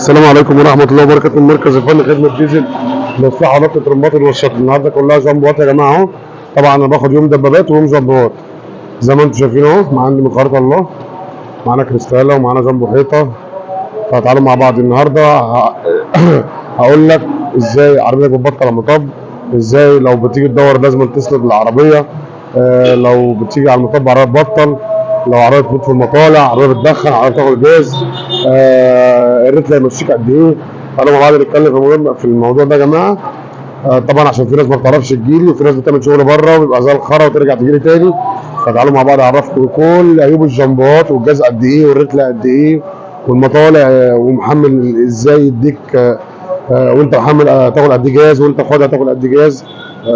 السلام عليكم ورحمة الله وبركاته. مركز الفني خدمة ديزل لإصلاح عضلات الترمبات والوشاط. النهارده كلها جامبوات يا جماعة أهو. طبعا أنا باخد يوم دبابات ويوم جامبوات زي ما أنتم شايفين أهو. معانا من خارطة الله، معانا كريستالا ومعانا جامبو حيطة. فتعالوا مع بعض النهارده هقول لك إزاي عربيتك بتبطل على المطب، إزاي لو بتيجي تدور لازم تسند العربية، لو بتيجي على المطب عربية تبطل، لو عربيه تفوت في المطالع، عربيه بتدخن، عربيه تاخد جاز، الريت هيمشيك قد ايه. تعالوا مع بعض نتكلم في الموضوع ده يا جماعه. طبعا عشان في ناس ما بتعرفش تجيلي وفي ناس بتعمل شغل بره ويبقى زي الخرا وترجع تجيلي تاني. فتعالوا مع بعض اعرفكم كل عيوب الجمبات والجاز قد ايه والريتله قد ايه والمطالع، ومحمل ازاي يديك وانت محمل تاخد قد ايه جاز وانت خدها تاخد قد ايه جاز.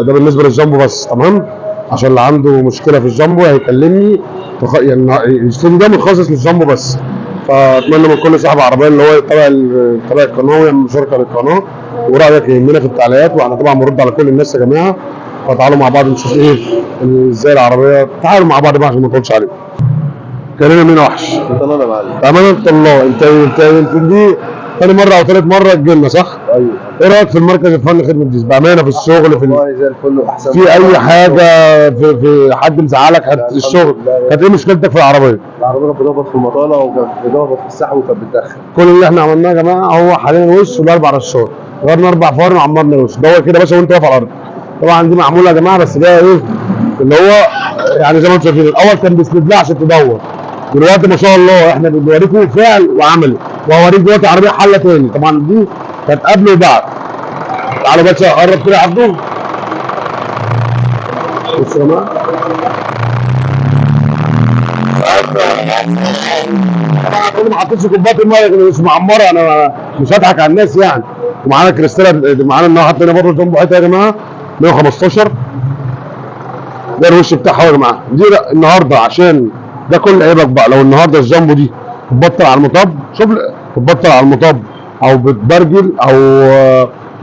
ده بالنسبه للجامبو بس، تمام. عشان اللي عنده مشكله في الجامبو هيكلمني يعني يشتري ده متخصص للجامبو بس. فاتمنى من كل صاحب عربيه اللي هو تبع القناه ويعمل مشاركه للقناه، ورايك يهمنا في التعليقات، واحنا طبعا بنرد على كل الناس يا جماعه. فتعالوا مع بعض نشوف ايه ازاي العربيه. تعالوا مع بعض بقى عشان ما نطولش عليكم. كلنا مين وحش؟ انا معلم. امانه الله. انت دي ثاني مره او ثالث مره تجيلنا صح؟ ايوه. ايه رايك في المركز الفني خدمه ديزل بامانه في الشغل؟ في والله زي الفل واحسن. في اي حاجه في حد مزعلك الشغل؟ كانت ايه مشكلتك في العربيه؟ العربيه كانت بتخبط في المطاله وكانت بتخبط في السحب وكانت بتدخن. كل اللي احنا عملناه يا جماعه هو حاليا وش والاربع رشات، غيرنا 4 فرن وعمرنا الوش. دور كده يا باشا وانت واقف على الارض. طبعا دي معموله يا جماعه بس ده ايه اللي هو يعني زي ما انتم شايفين. الاول كان بيسند لها عشان تدور، دلوقتي ما شاء الله احنا بنوريكم فعل وعملي، وهوريك دلوقتي عربيه حله تاني. طبعا دي كانت قبل وبعد. تعالوا بس قرب كده يا عبدو. بصوا يا جماعه طبعا ما حطيتش كوبايه الميه مش معمره، انا مش هضحك على الناس يعني. ومعانا كريستالا، معانا النهارده حاطين برضه جنبه حته يا جماعه 115. ده الوش بتاعها يا جماعه. دي النهارده عشان ده كل عيبك بقى. لو النهارده الجامبو دي بتبطل على المطب، شوف بتبطل على المطب او بتبرجل او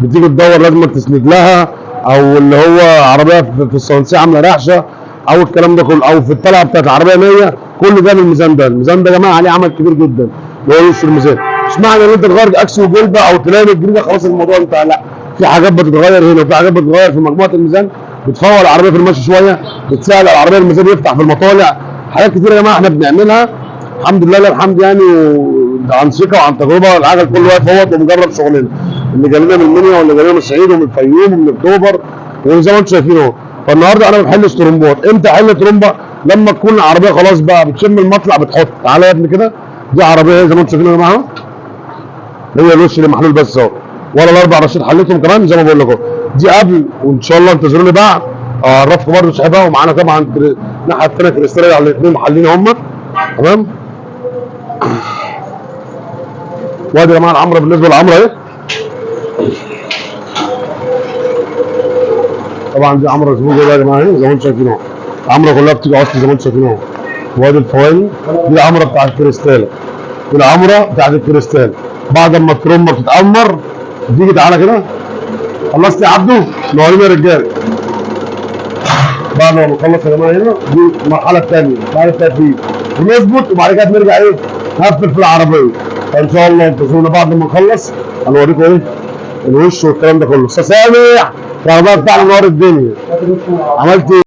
بتيجي تدور لازم تسند لها، او اللي هو عربيه في الصناعيه عامله رعشه، او الكلام ده كله، او في الطلعه بتاعت العربيه 100. كل ده من الميزان ده. الميزان ده يا جماعه عليه عمل كبير جدا وهو وش الميزان. مش معنى ان انت تغير اكس وجلبه او تلاقي الجديده خلاص الموضوع انتهى، لا. في حاجات بتتغير هنا وفي حاجات بتتغير في مجموعه الميزان، بتفور العربيه في المشي شويه، بتسهل العربيه الميزان يفتح في المطالع. حاجات كتير يا جماعه احنا بنعملها الحمد لله الحمد يعني، عن ثقه وعن تجربه. العجل كله واقف اهوت ومجرب شغلنا. اللي جالنا من المنيا واللي جالنا من الصعيد ومن الفيوم ومن اكتوبر وزي ما انتم شايفين اهو. فالنهارده انا ما بحلش ترمبات. امتى احل ترمبه؟ لما تكون العربيه خلاص بقى بتشم المطلع بتحط. تعالى يا ابني كده. دي عربيه زي ما انتم شايفين يا جماعه، هي الوش اللي محلول بس اهو، ولا الاربع رشات حليتهم كمان زي ما بقول لكم. دي قبل، وان شاء الله انتظروني بعد اعرفكم برضه صاحبها. ومعانا طبعا الناحيه الثانيه كريستالا على الاثنين محلين هم، تمام. وادي يا جماعه العمره. بالنسبه للعمره اهي، طبعا دي عمره زبون يا جماعه اهي زي ما انتم شايفين اهو. العمره كلها بتيجي اصلي زي ما انتم شايفين اهو. وادي الفواني دي العمره بتاعت الكريستاله، دي العمره بتاعت الكريستاله. بعد ما الترمبه بتتأمر تيجي تعالى كده. خلصت يا عبدو؟ نورينا يا رجاله. بعد ما نخلص يا جماعه هنا دي المرحله الثانيه بعد التقفيل، ونظبط وبعد كده بنرجع ايه؟ نقفل في العربيه. فان شاء الله انتظرونا بعد ما نخلص هنوريكم ايه الوش والكلام ده كله. استاذ سامح العربيه بتاعنا نور الدنيا. عملت ايه؟